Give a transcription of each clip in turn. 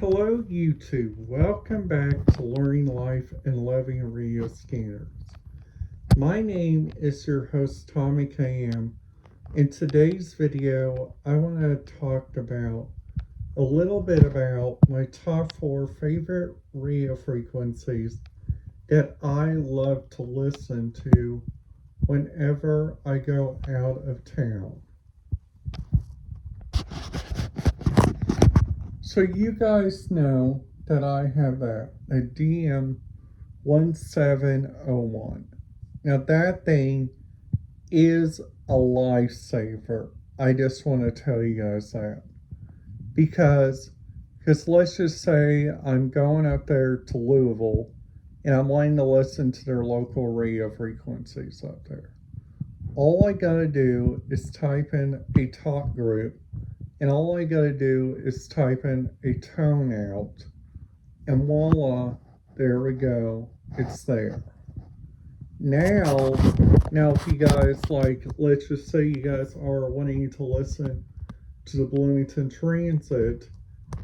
Hello YouTube, welcome back to Learning Life and Loving Radio Scanners. My name is your host Tommy KM. In today's video, I want to talk about a little bit about my top 4 favorite radio frequencies that I love to listen to whenever I go out of town. So you guys know that I have a DM1701. Now that thing is a lifesaver. I just want to tell you guys that. Because let's just say I'm going up there to Louisville and I'm wanting to listen to their local radio frequencies up there. All I gotta do is type in a talk group, and all I gotta do is type in a tone out, and voila, there we go, it's there. Now if you guys, let's just say you guys are wanting to listen to the Bloomington Transit,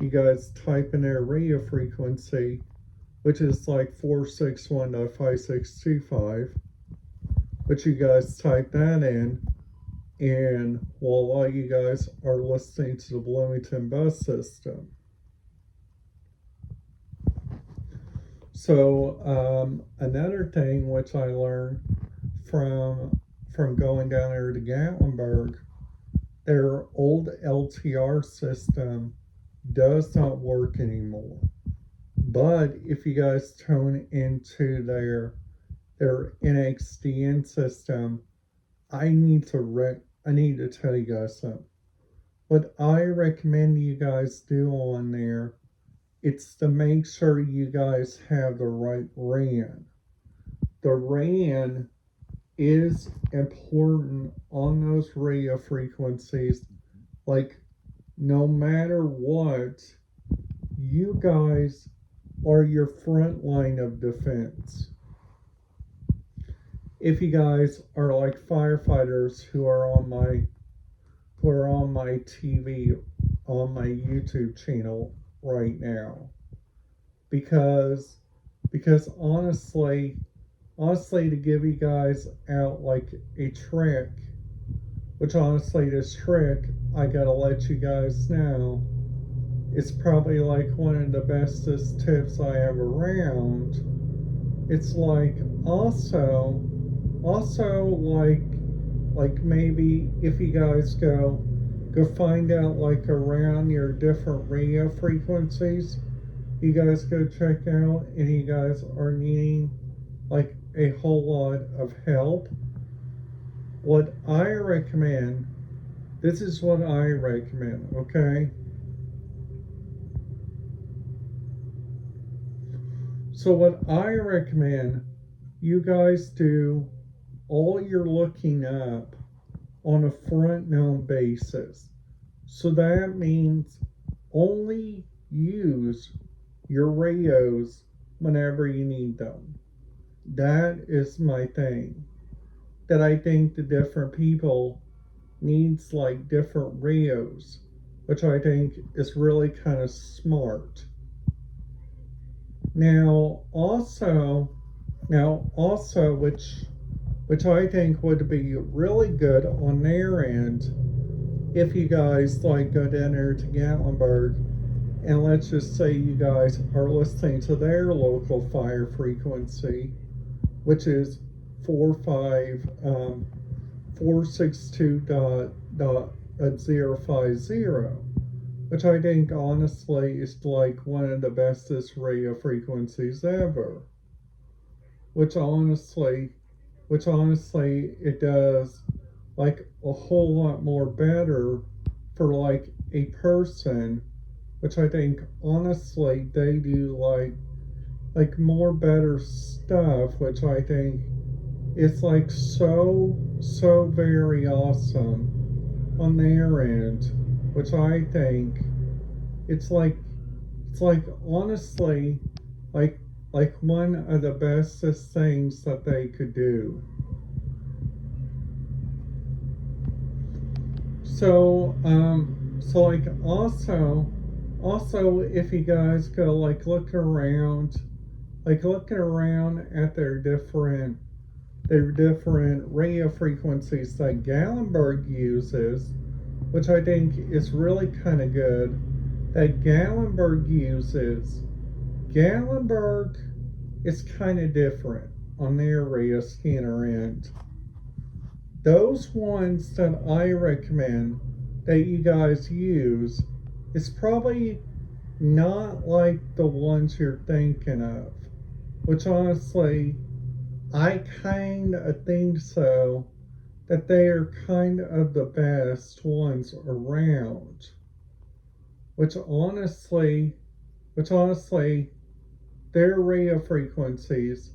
you guys type in their radio frequency, which is 461.5625, but you guys type that in, and voila, you guys are listening to the Bloomington bus system. So another thing which I learned from going down there to Gatlinburg, their old LTR system does not work anymore. But if you guys tune into their NXDN system, I need to tell you guys something. What I recommend you guys do on there, it's to make sure you guys have the right RAN. The RAN is important on those radio frequencies. No matter what, you guys are your front line of defense. If you guys are like firefighters who are on my TV, on my YouTube channel right now, because honestly, to give you guys out a trick, which honestly this trick, I gotta let you guys know, it's probably one of the bestest tips I have around. It's maybe if you guys go find out around your different radio frequencies, you guys go check out, and you guys are needing a whole lot of help. What I recommend, this is what I recommend, okay? So what I recommend you guys do, all you're looking up on a front known basis. So that means only use your radios whenever you need them. That is my thing. That I think the different people needs different radios, which I think is really kind of smart. Now also, which I think would be really good on their end, if you guys go down there to Gatlinburg, and let's just say you guys are listening to their local fire frequency, which is 462.050, which I think honestly is one of the bestest radio frequencies ever. Which honestly it does a whole lot more better for a person, which I think honestly they do more better stuff, which I think is so very awesome on their end, which I think it's honestly one of the bestest things that they could do. So also Also, if you guys go like looking around at their different radio frequencies that Gallenberg uses, which I think is really kind of good, that Gallenberg is kind of different on their radio scanner end. Those ones that I recommend that you guys use is probably not like the ones you're thinking of, which honestly, I kind of think so, that they are kind of the best ones around. Which honestly, their radio frequencies,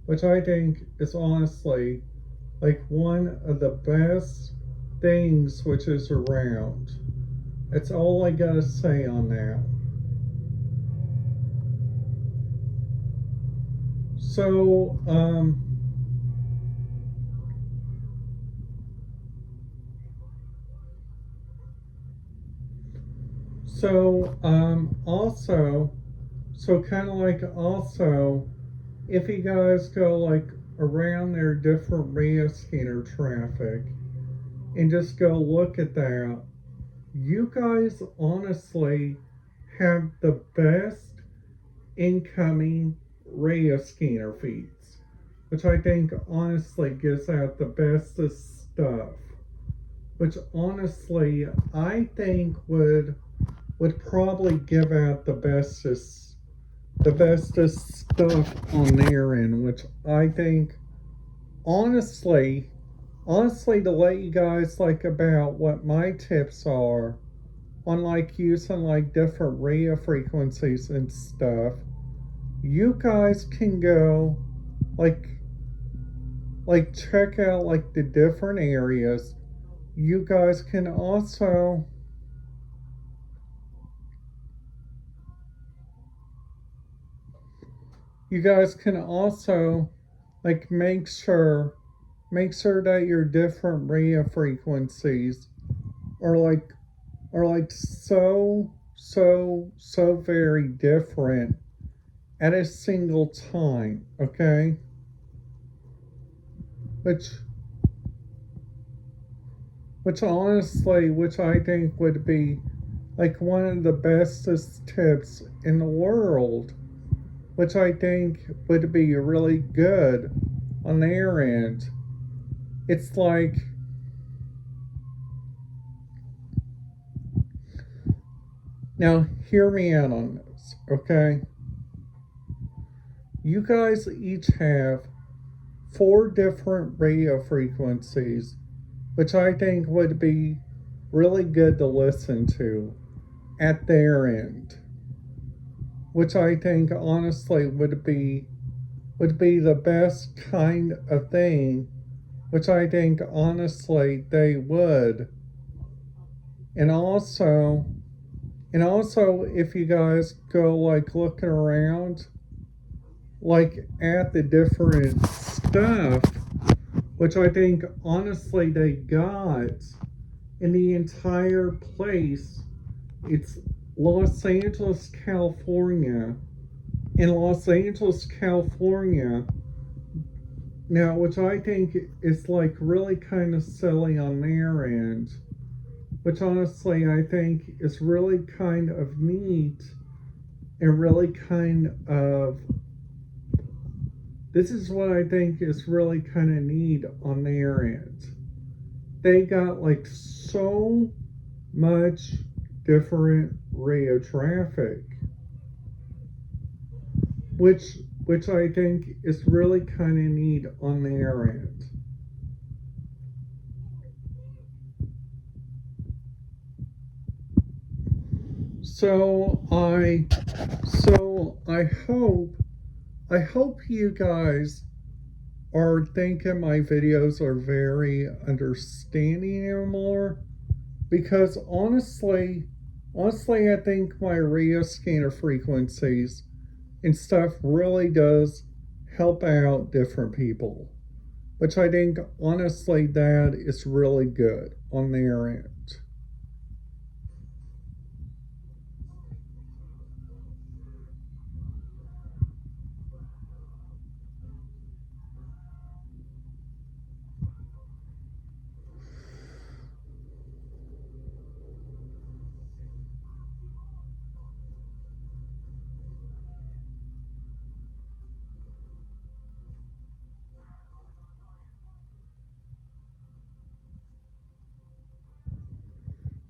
which I think is honestly like one of the best things which is around. That's all I gotta say on that. So, also, so kind of like also, if you guys go like around their different radio scanner traffic and just go look at that, you guys honestly have the best incoming radio scanner feeds, which I think honestly gives out the bestest stuff. Which honestly I think would probably give out the bestest stuff on their end, which I think honestly to let you guys like about what my tips are on like using like different radio frequencies and stuff, you guys can go like check out like the different areas. You guys can also like make sure that your different radio frequencies are like so very different at a single time, okay? Which honestly, which I think would be like one of the bestest tips in the world, which I think would be really good on their end. It's like, now hear me out on this, okay? You guys each have 4 different radio frequencies, which I think would be really good to listen to at their end, which I think honestly would be the best kind of thing, which I think honestly they would. And also if you guys go like looking around like at the different stuff, which I think honestly they got in the entire place, it's Los Angeles, California. In Los Angeles, California, now, which I think is like really kind of silly on their end, which honestly I think is really kind of neat and really kind of, this is what I think is really kind of neat on their end. They got like so much different radio traffic, which I think is really kind of neat on their end. So I hope you guys are thinking my videos are very understanding anymore, because honestly I think my radio scanner frequencies and stuff really does help out different people, which I think honestly that is really good on their end.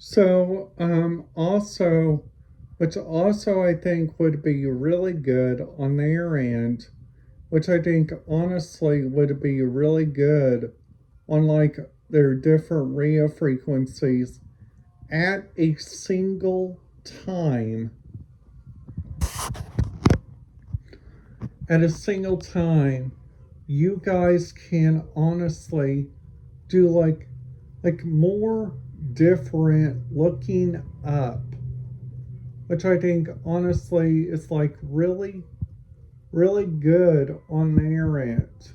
So, also, which also I think would be really good on their end, which I think honestly would be really good on like their different radio frequencies at a single time. At a single time, you guys can honestly do like more different looking up, which I think honestly is like really really good on their end,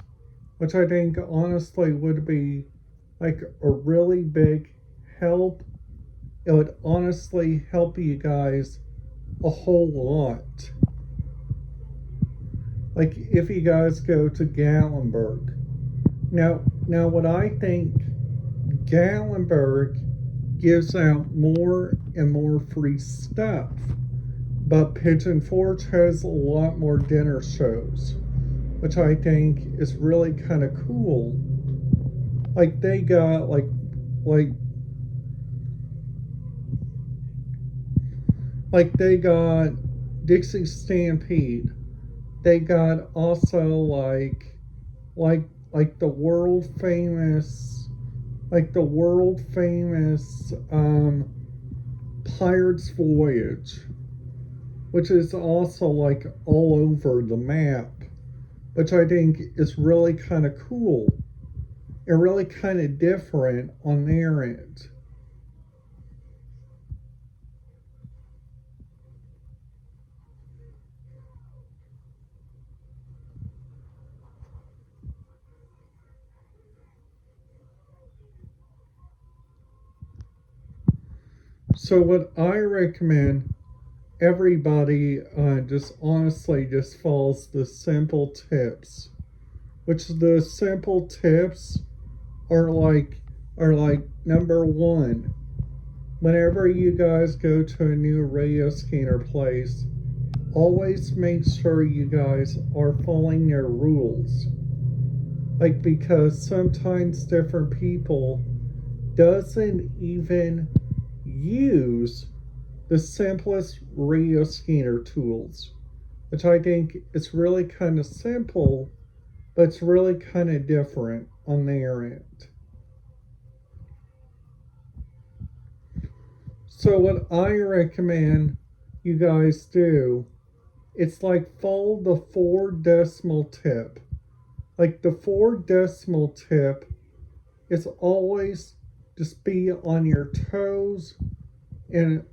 which I think honestly would be like a really big help. It would honestly help you guys a whole lot. Like if you guys go to Gallenberg. Now what I think, Gallenberg gives out more and more free stuff, but Pigeon Forge has a lot more dinner shows, which I think is really kind of cool. Like they got like like they got Dixie Stampede. They got also like the world famous Pirates Voyage, which is also like all over the map, which I think is really kind of cool and really kind of different on their end. So what I recommend everybody just honestly just follows the simple tips, which the simple tips are like number one. Whenever you guys go to a new radio scanner place, always make sure you guys are following their rules. Like because sometimes different people doesn't even use the simplest radio scanner tools, which I think is really kind of simple, but it's really kind of different on their end. So what I recommend you guys do, it's like follow the 4 decimal tip. Like the 4 decimal tip is always just be on your toes and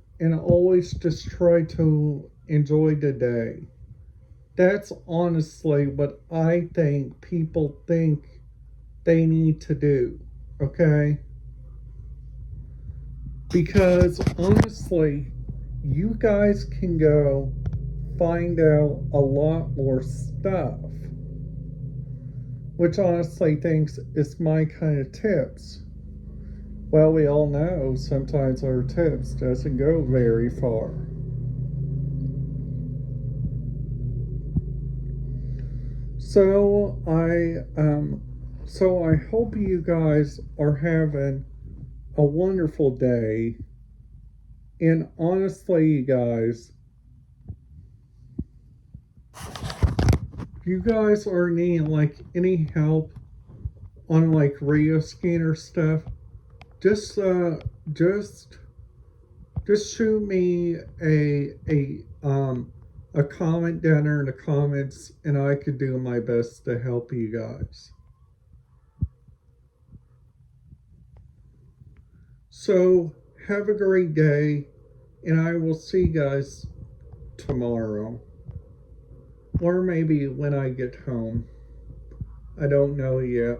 always just try to enjoy the day. That's honestly what I think people think they need to do. Okay? Because honestly, you guys can go find out a lot more stuff, which honestly thinks is my kind of tips. Well, we all know sometimes our tips doesn't go very far. So I hope you guys are having a wonderful day. And honestly, you guys, if you guys are needing like any help on like radio scanner stuff, just just shoot me a comment down there in the comments, and I could do my best to help you guys. So have a great day, and I will see you guys tomorrow, or maybe when I get home. I don't know yet.